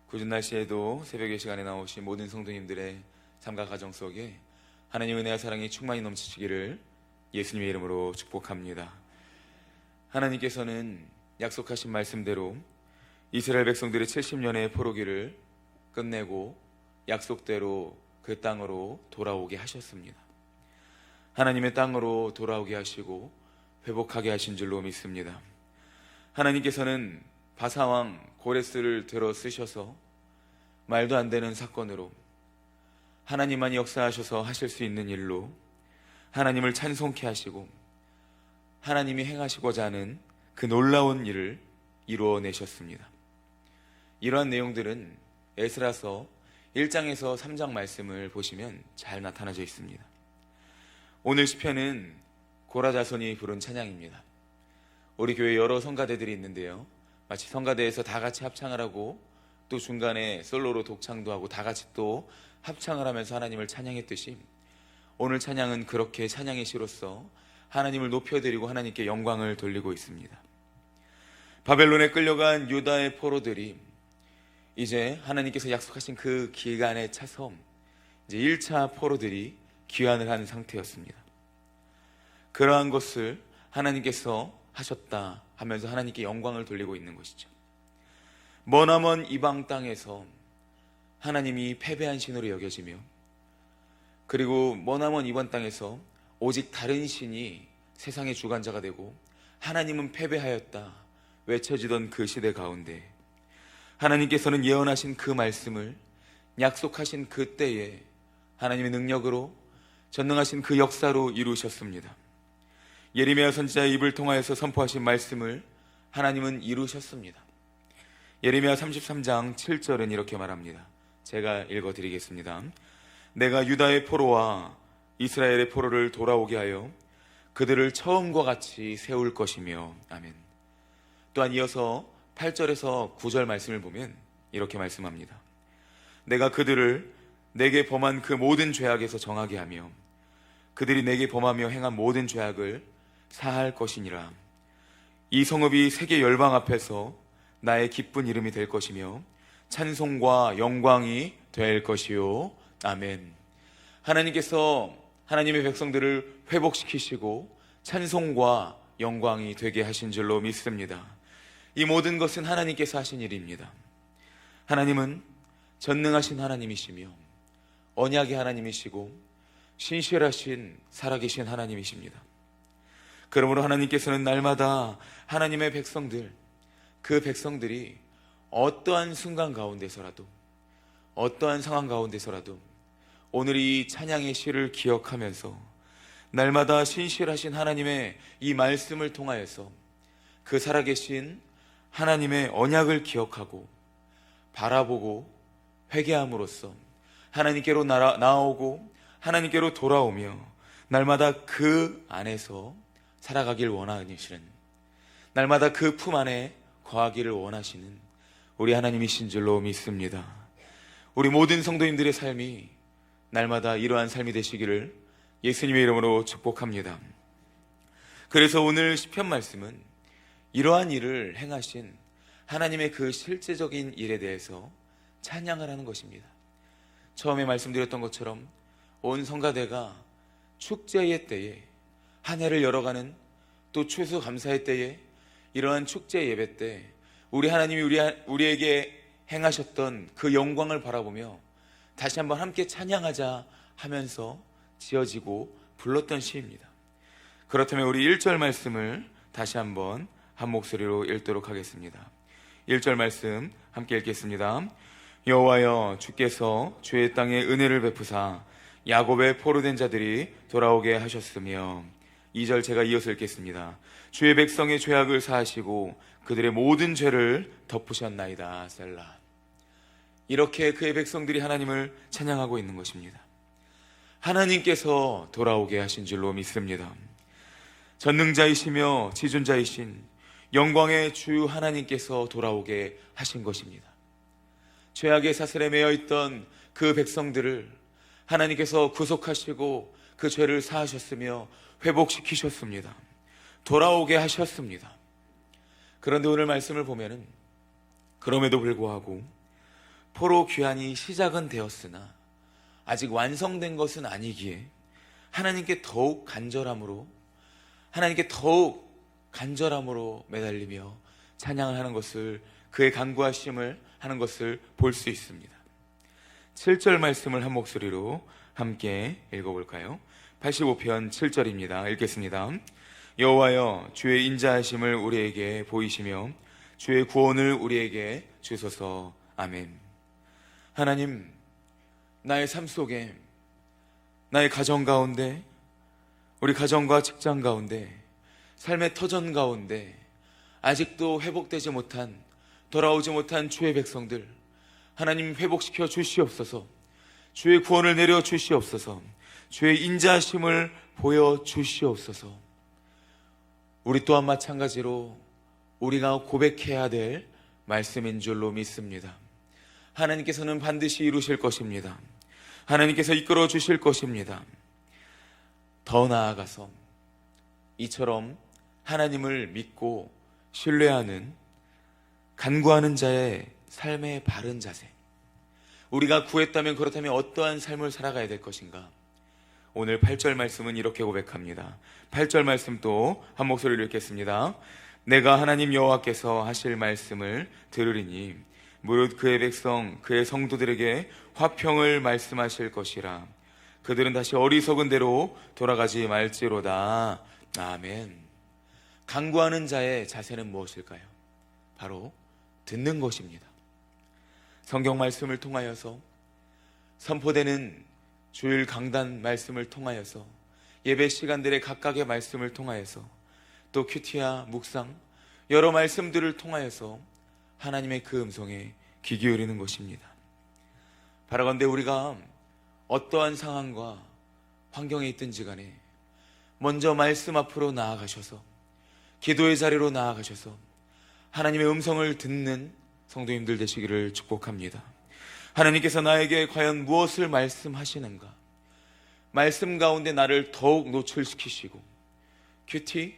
궂은 날씨에도 새벽의 시간에 나오신 모든 성도님들의 삶과 가정 속에 하나님의 은혜와 사랑이 충만히 넘치시기를 예수님의 이름으로 축복합니다. 하나님께서는 약속하신 말씀대로 이스라엘 백성들의 70년의 포로기를 끝내고 약속대로 그 땅으로 돌아오게 하셨습니다. 하나님의 땅으로 돌아오게 하시고 회복하게 하신 줄로 믿습니다. 하나님께서는 바사왕 고레스를 들어 쓰셔서 말도 안 되는 사건으로 하나님만이 역사하셔서 하실 수 있는 일로 하나님을 찬송케 하시고 하나님이 행하시고자 하는 그 놀라운 일을 이루어내셨습니다. 이러한 내용들은 에스라서 1장에서 3장 말씀을 보시면 잘 나타나져 있습니다. 오늘 시편은 고라 자손이 부른 찬양입니다. 우리 교회 여러 성가대들이 있는데요, 마치 성가대에서 다 같이 합창을 하고 또 중간에 솔로로 독창도 하고 다 같이 또 합창을 하면서 하나님을 찬양했듯이 오늘 찬양은 그렇게 찬양의 시로서 하나님을 높여드리고 하나님께 영광을 돌리고 있습니다. 바벨론에 끌려간 유다의 포로들이 이제 하나님께서 약속하신 그 기간에 차서 이제 1차 포로들이 귀환을 한 상태였습니다. 그러한 것을 하나님께서 하셨다 하면서 하나님께 영광을 돌리고 있는 것이죠. 머나먼 이방 땅에서 하나님이 패배한 신으로 여겨지며, 그리고 머나먼 이방 땅에서 오직 다른 신이 세상의 주관자가 되고 하나님은 패배하였다 외쳐지던 그 시대 가운데 하나님께서는 예언하신 그 말씀을 약속하신 그 때에 하나님의 능력으로 전능하신 그 역사로 이루셨습니다. 예레미야 선지자의 입을 통하여서 선포하신 말씀을 하나님은 이루셨습니다. 예레미야 33장 7절은 이렇게 말합니다. 제가 읽어드리겠습니다. 내가 유다의 포로와 이스라엘의 포로를 돌아오게 하여 그들을 처음과 같이 세울 것이며. 아멘. 또한 이어서 8절에서 9절 말씀을 보면 이렇게 말씀합니다. 내가 그들을 내게 범한 그 모든 죄악에서 정하게 하며 그들이 내게 범하며 행한 모든 죄악을 사할 것이니라. 이 성읍이 세계 열방 앞에서 나의 기쁜 이름이 될 것이며 찬송과 영광이 될 것이요. 아멘. 하나님께서 하나님의 백성들을 회복시키시고 찬송과 영광이 되게 하신 줄로 믿습니다. 이 모든 것은 하나님께서 하신 일입니다. 하나님은 전능하신 하나님이시며 언약의 하나님이시고 신실하신 살아계신 하나님이십니다. 그러므로 하나님께서는 날마다 하나님의 백성들, 그 백성들이 어떠한 순간 가운데서라도, 어떠한 상황 가운데서라도 오늘 이 찬양의 시를 기억하면서 날마다 신실하신 하나님의 이 말씀을 통하여서 그 살아계신 하나님의 언약을 기억하고 바라보고 회개함으로써 하나님께로 나아오고 하나님께로 돌아오며 날마다 그 안에서 살아가길 원하시는, 날마다 그 품 안에 거하기를 원하시는 우리 하나님이신 줄로 믿습니다. 우리 모든 성도님들의 삶이 날마다 이러한 삶이 되시기를 예수님의 이름으로 축복합니다. 그래서 오늘 시편 말씀은 이러한 일을 행하신 하나님의 그 실제적인 일에 대해서 찬양을 하는 것입니다. 처음에 말씀드렸던 것처럼 온 성가대가 축제의 때에, 한 해를 열어가는 또 추수감사의 때에, 이러한 축제 예배 때 우리 하나님이 우리에게 행하셨던 그 영광을 바라보며 다시 한번 함께 찬양하자 하면서 지어지고 불렀던 시입니다. 그렇다면 우리 1절 말씀을 다시 한번 한 목소리로 읽도록 하겠습니다. 1절 말씀 함께 읽겠습니다. 여호와여, 주께서 주의 땅에 은혜를 베푸사 야곱의 포로된 자들이 돌아오게 하셨으며. 2절 제가 이어서 읽겠습니다. 주의 백성의 죄악을 사하시고 그들의 모든 죄를 덮으셨나이다. 셀라. 이렇게 그의 백성들이 하나님을 찬양하고 있는 것입니다. 하나님께서 돌아오게 하신 줄로 믿습니다. 전능자이시며 지존자이신 영광의 주 하나님께서 돌아오게 하신 것입니다. 죄악의 사슬에 매여 있던 그 백성들을 하나님께서 구속하시고 그 죄를 사하셨으며 회복시키셨습니다. 돌아오게 하셨습니다. 그런데 오늘 말씀을 보면은 그럼에도 불구하고 포로 귀환이 시작은 되었으나 아직 완성된 것은 아니기에 하나님께 더욱 간절함으로 매달리며 찬양을 하는 것을, 그의 간구하심을 하는 것을 볼 수 있습니다. 7절 말씀을 한 목소리로 함께 읽어볼까요? 85편 7절입니다. 읽겠습니다. 여호와여, 주의 인자하심을 우리에게 보이시며 주의 구원을 우리에게 주소서. 아멘. 하나님, 나의 삶 속에, 나의 가정 가운데, 우리 가정과 직장 가운데, 삶의 터전 가운데 아직도 회복되지 못한, 돌아오지 못한 주의 백성들, 하나님 회복시켜 주시옵소서. 주의 구원을 내려 주시옵소서. 주의 인자하심을 보여 주시옵소서. 우리 또한 마찬가지로 우리가 고백해야 될 말씀인 줄로 믿습니다. 하나님께서는 반드시 이루실 것입니다. 하나님께서 이끌어 주실 것입니다. 더 나아가서 이처럼 하나님을 믿고 신뢰하는, 간구하는 자의 삶의 바른 자세, 우리가 구했다면, 그렇다면 어떠한 삶을 살아가야 될 것인가? 오늘 8절 말씀은 이렇게 고백합니다. 8절 말씀 또 한 목소리로 읽겠습니다. 내가 하나님 여호와께서 하실 말씀을 들으리니 무릇 그의 백성, 그의 성도들에게 화평을 말씀하실 것이라. 그들은 다시 어리석은 대로 돌아가지 말지로다. 아멘. 간구하는 자의 자세는 무엇일까요? 바로 듣는 것입니다. 성경 말씀을 통하여서, 선포되는 주일 강단 말씀을 통하여서, 예배 시간들의 각각의 말씀을 통하여서, 또 큐티와 묵상, 여러 말씀들을 통하여서 하나님의 그 음성에 귀 기울이는 것입니다. 바라건대 우리가 어떠한 상황과 환경에 있든지 간에 먼저 말씀 앞으로 나아가셔서, 기도의 자리로 나아가셔서 하나님의 음성을 듣는 성도님들 되시기를 축복합니다. 하나님께서 나에게 과연 무엇을 말씀하시는가? 말씀 가운데 나를 더욱 노출시키시고, 큐티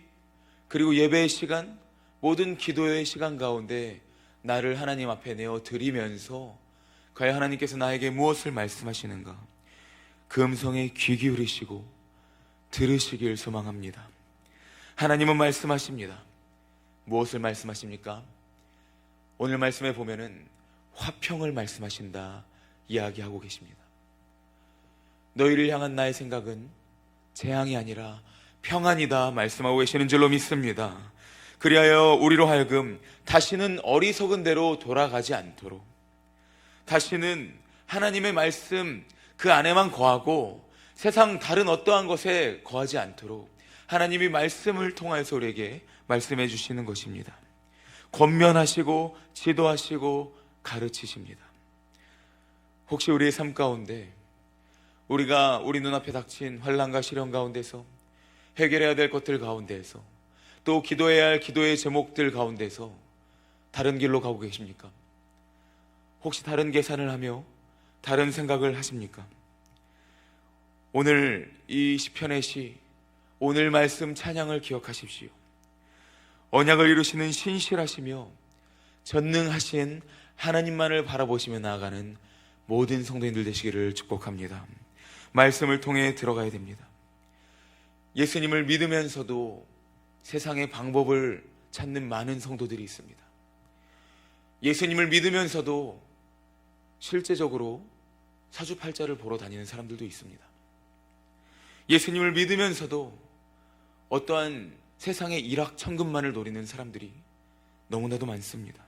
그리고 예배의 시간, 모든 기도의 시간 가운데 나를 하나님 앞에 내어 드리면서 과연 하나님께서 나에게 무엇을 말씀하시는가? 그 음성에 귀 기울이시고 들으시길 소망합니다. 하나님은 말씀하십니다. 무엇을 말씀하십니까? 오늘 말씀에 보면은 화평을 말씀하신다 이야기하고 계십니다. 너희를 향한 나의 생각은 재앙이 아니라 평안이다 말씀하고 계시는 줄로 믿습니다. 그리하여 우리로 하여금 다시는 어리석은 대로 돌아가지 않도록, 다시는 하나님의 말씀 그 안에만 거하고 세상 다른 어떠한 것에 거하지 않도록 하나님이 말씀을 통해서 우리에게 말씀해 주시는 것입니다. 권면하시고 지도하시고 가르치십니다. 혹시 우리의 삶 가운데 우리가 우리 눈앞에 닥친 환난과 시련 가운데서, 해결해야 될 것들 가운데에서, 또 기도해야 할 기도의 제목들 가운데서 다른 길로 가고 계십니까? 혹시 다른 계산을 하며 다른 생각을 하십니까? 오늘 이 시편의 시, 오늘 말씀 찬양을 기억하십시오. 언약을 이루시는 신실하시며 전능하신 하나님만을 바라보시며 나아가는 모든 성도님들 되시기를 축복합니다. 말씀을 통해 들어가야 됩니다. 예수님을 믿으면서도 세상의 방법을 찾는 많은 성도들이 있습니다. 예수님을 믿으면서도 실제적으로 사주팔자를 보러 다니는 사람들도 있습니다. 예수님을 믿으면서도 어떠한 세상의 일확천금만을 노리는 사람들이 너무나도 많습니다.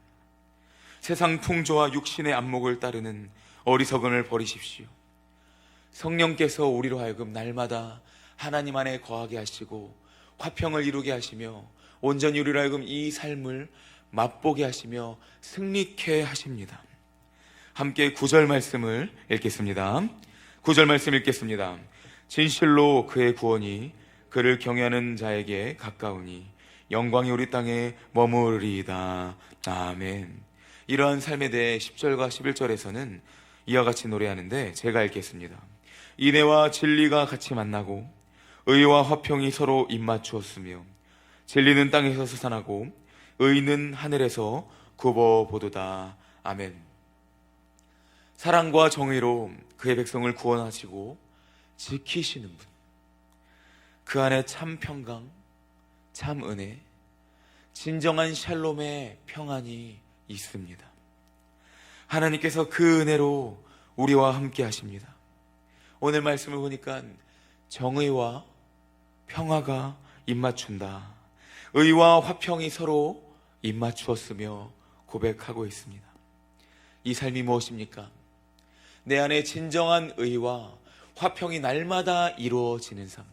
세상 풍조와 육신의 안목을 따르는 어리석음을 버리십시오. 성령께서 우리로 하여금 날마다 하나님 안에 거하게 하시고 화평을 이루게 하시며 온전히 우리로 하여금 이 삶을 맛보게 하시며 승리케 하십니다. 함께 9절 말씀을 읽겠습니다. 9절 말씀 읽겠습니다. 진실로 그의 구원이 그를 경외하는 자에게 가까우니 영광이 우리 땅에 머무르리이다. 아멘. 이러한 삶에 대해 10절과 11절에서는 이와 같이 노래하는데 제가 읽겠습니다. 인애와 진리가 같이 만나고 의와 화평이 서로 입맞추었으며 진리는 땅에서 솟아나고 의는 하늘에서 굽어보도다. 아멘. 사랑과 정의로 그의 백성을 구원하시고 지키시는 분, 그 안에 참 평강, 참 은혜, 진정한 샬롬의 평안이 있습니다. 하나님께서 그 은혜로 우리와 함께 하십니다. 오늘 말씀을 보니까 정의와 평화가 입맞춘다, 의와 화평이 서로 입맞추었으며 고백하고 있습니다. 이 삶이 무엇입니까? 내 안에 진정한 의와 화평이 날마다 이루어지는 삶,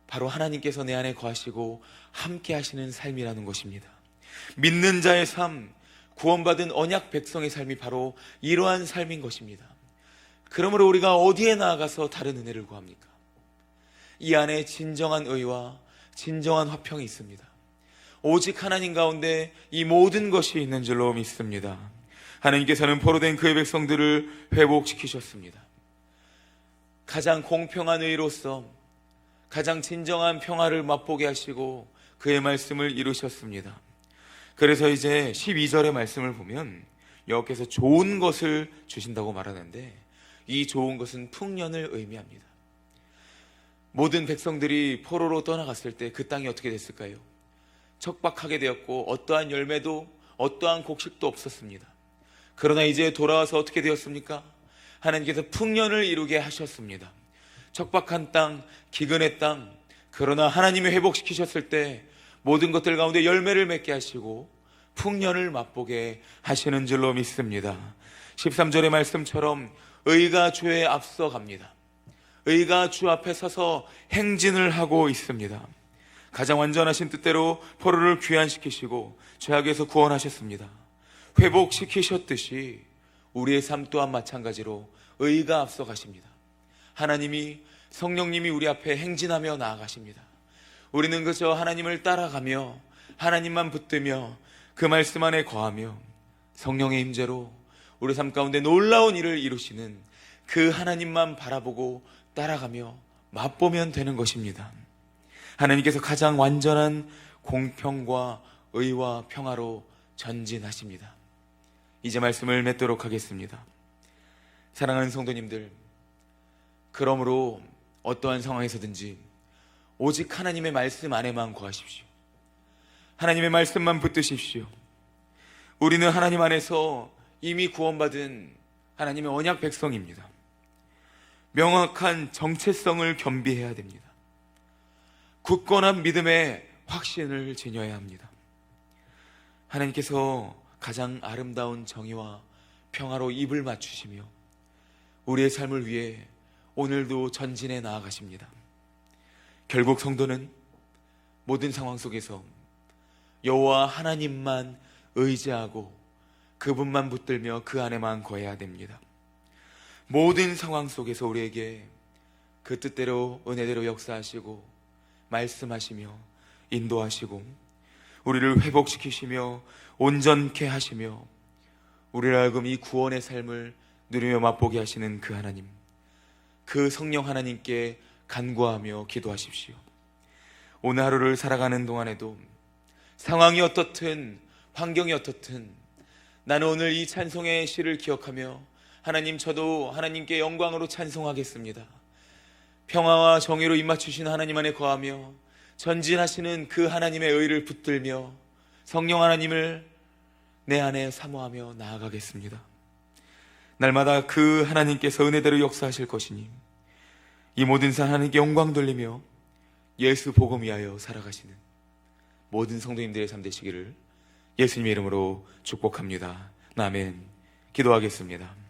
바로 하나님께서 내 안에 거하시고 함께 하시는 삶이라는 것입니다. 믿는 자의 삶, 구원받은 언약 백성의 삶이 바로 이러한 삶인 것입니다. 그러므로 우리가 어디에 나아가서 다른 은혜를 구합니까? 이 안에 진정한 의와 진정한 화평이 있습니다. 오직 하나님 가운데 이 모든 것이 있는 줄로 믿습니다. 하나님께서는 포로된 그의 백성들을 회복시키셨습니다. 가장 공평한 의로서 가장 진정한 평화를 맛보게 하시고 그의 말씀을 이루셨습니다. 그래서 이제 12절의 말씀을 보면 여호와께서 좋은 것을 주신다고 말하는데, 이 좋은 것은 풍년을 의미합니다. 모든 백성들이 포로로 떠나갔을 때 그 땅이 어떻게 됐을까요? 척박하게 되었고 어떠한 열매도 어떠한 곡식도 없었습니다. 그러나 이제 돌아와서 어떻게 되었습니까? 하나님께서 풍년을 이루게 하셨습니다. 척박한 땅, 기근의 땅, 그러나 하나님이 회복시키셨을 때 모든 것들 가운데 열매를 맺게 하시고 풍년을 맛보게 하시는 줄로 믿습니다. 13절의 말씀처럼 의가 주에 앞서 갑니다. 의가 주 앞에 서서 행진을 하고 있습니다. 가장 완전하신 뜻대로 포로를 귀환시키시고 죄악에서 구원하셨습니다. 회복시키셨듯이 우리의 삶 또한 마찬가지로 의가 앞서 가십니다. 하나님이, 성령님이 우리 앞에 행진하며 나아가십니다. 우리는 그저 하나님을 따라가며 하나님만 붙들며 그 말씀 안에 거하며 성령의 임재로 우리 삶 가운데 놀라운 일을 이루시는 그 하나님만 바라보고 따라가며 맛보면 되는 것입니다. 하나님께서 가장 완전한 공평과 의와 평화로 전진하십니다. 이제 말씀을 맺도록 하겠습니다. 사랑하는 성도님들, 그러므로 어떠한 상황에서든지 오직 하나님의 말씀 안에만 거하십시오. 하나님의 말씀만 붙드십시오. 우리는 하나님 안에서 이미 구원받은 하나님의 언약 백성입니다. 명확한 정체성을 겸비해야 됩니다. 굳건한 믿음의 확신을 지녀야 합니다. 하나님께서 가장 아름다운 정의와 평화로 입을 맞추시며 우리의 삶을 위해 오늘도 전진해 나아가십니다. 결국 성도는 모든 상황 속에서 여호와 하나님만 의지하고 그분만 붙들며 그 안에만 거해야 됩니다. 모든 상황 속에서 우리에게 그 뜻대로 은혜대로 역사하시고 말씀하시며 인도하시고 우리를 회복시키시며 온전케 하시며 우리를 하여금 이 구원의 삶을 누리며 맛보게 하시는 그 하나님, 그 성령 하나님께 간구하며 기도하십시오. 오늘 하루를 살아가는 동안에도 상황이 어떻든 환경이 어떻든 나는 오늘 이 찬송의 시를 기억하며 하나님, 저도 하나님께 영광으로 찬송하겠습니다. 평화와 정의로 입맞추신 하나님 안에 거하며 전진하시는 그 하나님의 의를 붙들며 성령 하나님을 내 안에 사모하며 나아가겠습니다. 날마다 그 하나님께서 은혜대로 역사하실 것이니 이 모든 사 하나님께 영광 돌리며 예수 복음 위하여 살아가시는 모든 성도님들의 삶 되시기를 예수님의 이름으로 축복합니다. 아멘. 기도하겠습니다.